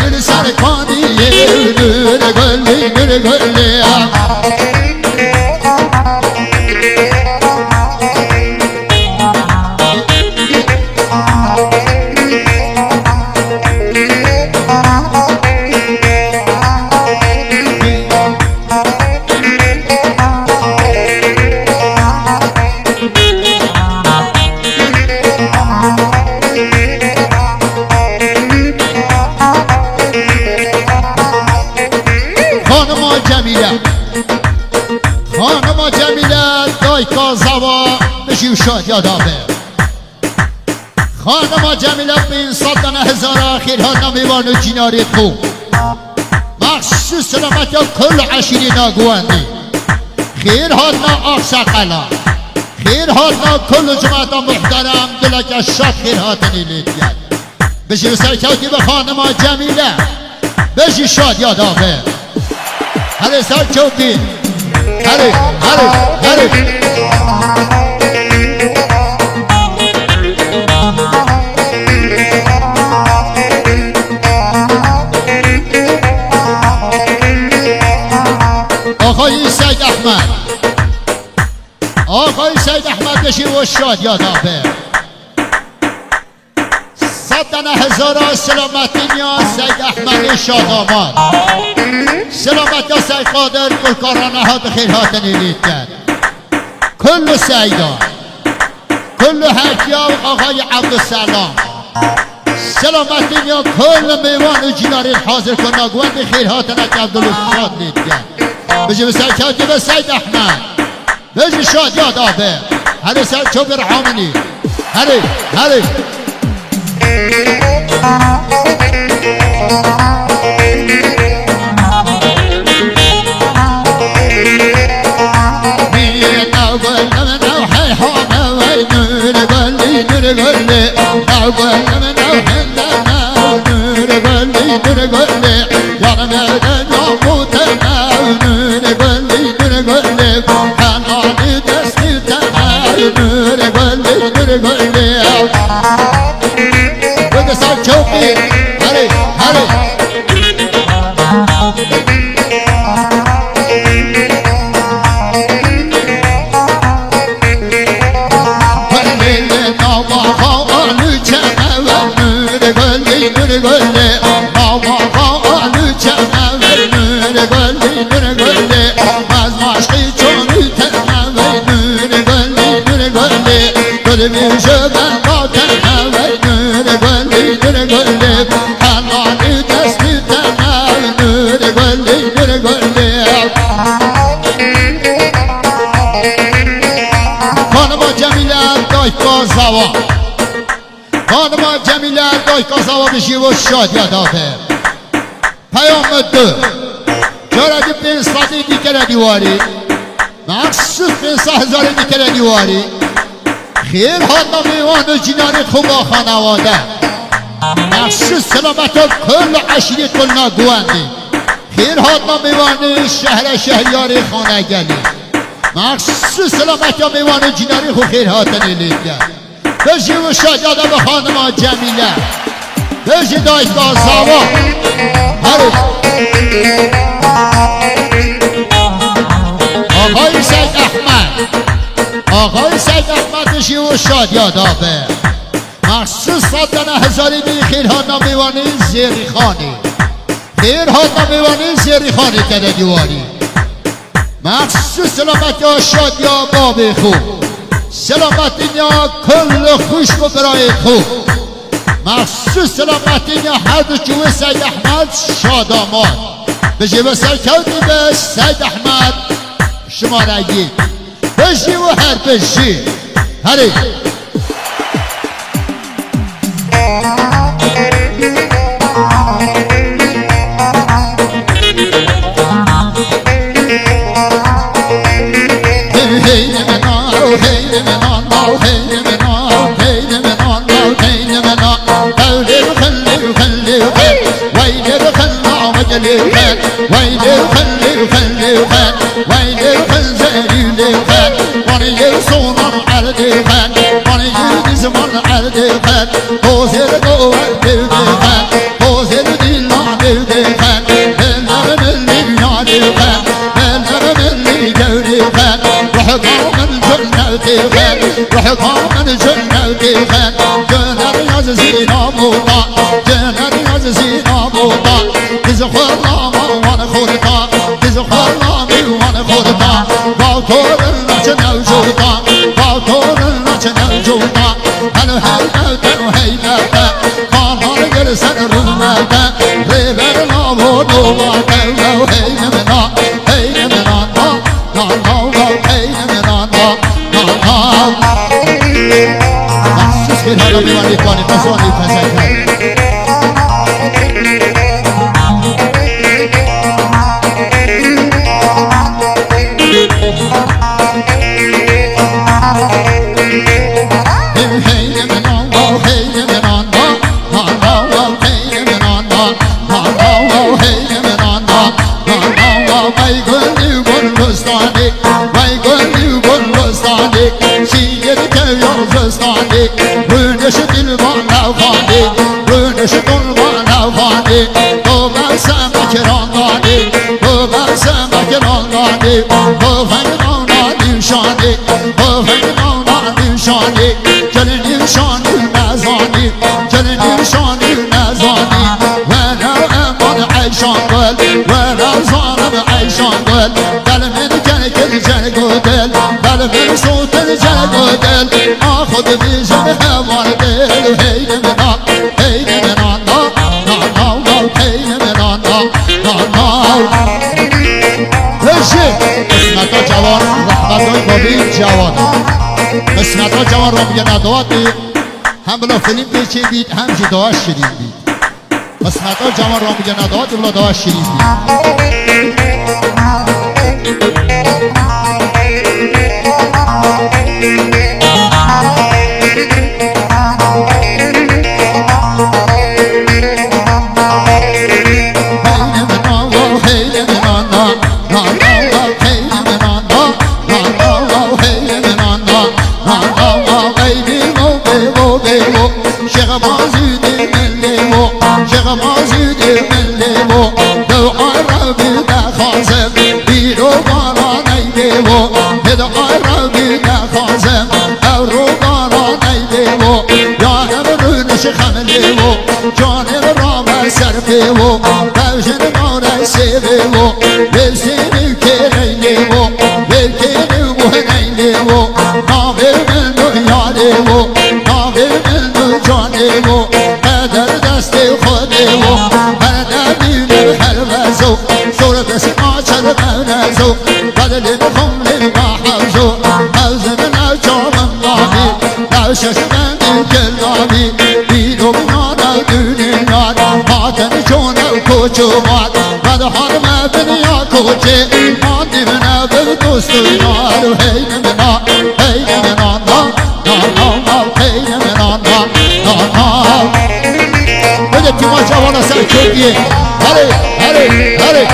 نور سرکانی نور گلی نور گلی خانم جمیله دایکا زوا بشی و شاد یادابه خانم جمیله بین صدن هزار خیرها نمیوان و جیناری خوب مخصوص سلامت یا کل عشیری ناگواندی خیرها نا آقسقلا خیرها نا کل جماعت محترم دلک شاد خیرها تنیلید گرد بشی و سرکوتی به خانم جمیله بشی شاد یادابه هلی سرکوتی هلی هلی هلی آقای سید احمد آقای سید احمد بشی و شاد یادابه صدن هزار سلامتی یا سید احمد شاد آمد سلامت یا سید قادر کلکارانه ها به خیرها تنیلید کرد کل سیدان کل حکیا و آقای عبدالسلام سلامت یا کل میوان و جیناری حاضر کن ناگوان به خیرها تنک عبدالشاد لید کرد بجی به سرکاتی به سید احمد بجی شاد یاد آبه هلی سر چوب رحامنی هلی هلی خانم جمیله دایکا زوا بشی و شاد یادابه پیام دو جارد بین صدی دیگر دیواری مخصوص بین هزار دیگر دیواری خیر ها نمیوان و جیناری خوب خانواده مخصوص سلامت و کل عشیری کل ناگواندی خیر ها نمیوان شهر شهریاری خانه گلی مخصوص سلامت و میوان و جیناری خوب خیر ها تنیلید کرد بشی و شاد یاده به خانم جمیله بشی دایکا زوا هرو آقای سید احمد آقای سید احمد بشی و شاد یادابه مخصوص صدن هزاری دی خیرها نمیوانی زیری خانی خیرها نمیوانی زیری خانی کرده دیواری مخصوص سلامت یا شاد یا باب خوب سلامتی یا کل خوشک و برای خوب مخصوص سلامتی یا هر دو جوه سید احمد شاد آماد بشی و سرکوتی به سید احمد شما رگید بشی و هر بشی هری ويلي وخلي وخلي وخان ويلي وخلي وخان وانا يوصونا على ديخان وانا يوزمون على ديخان هو سير قوة ديخان هو سير دينا رونش دل با نوخانی رونش دل با نوخانی تو بسم کرانگانی تو بسم کرانگانی تو فنگانا نشانی تو فنگانا نشانی جل نشانی نزانی جل نشانی نزانی وانا امان عیشان گل وانا ظالم عیشان گل دل من کل جل گل دل من صوت جل گل آخذ بیجم هوار دل هین منا هین منا نا نا نا هین منا نا نا نا رشید قسمتا جوان رحمتای بابی جوان قسمتا جوان رو میگه ندواتی هم بلا فیلم پیچیدید هم جداش شدیدید قسمتا جوان رو میگه ندواتی بلا دواش شدیدید جانب رام سرفیو بوجن مانه سیویو بسیمی کریلیو بکنیو هنیلیو ناوی من یاریو ناوی من جانیو قدر دست خودیو هر نبیل حلوزو سور دست آچر منزو بدل خمل محوزو حوزن نجام نامی نوشش من کلابی کوچوات بعد حرم دنیا کوچه ماندی منا به دوستی نارو هین منا نا نا نا هین منا نا نا بده تیما جوانا سر چوکیه هره هره هره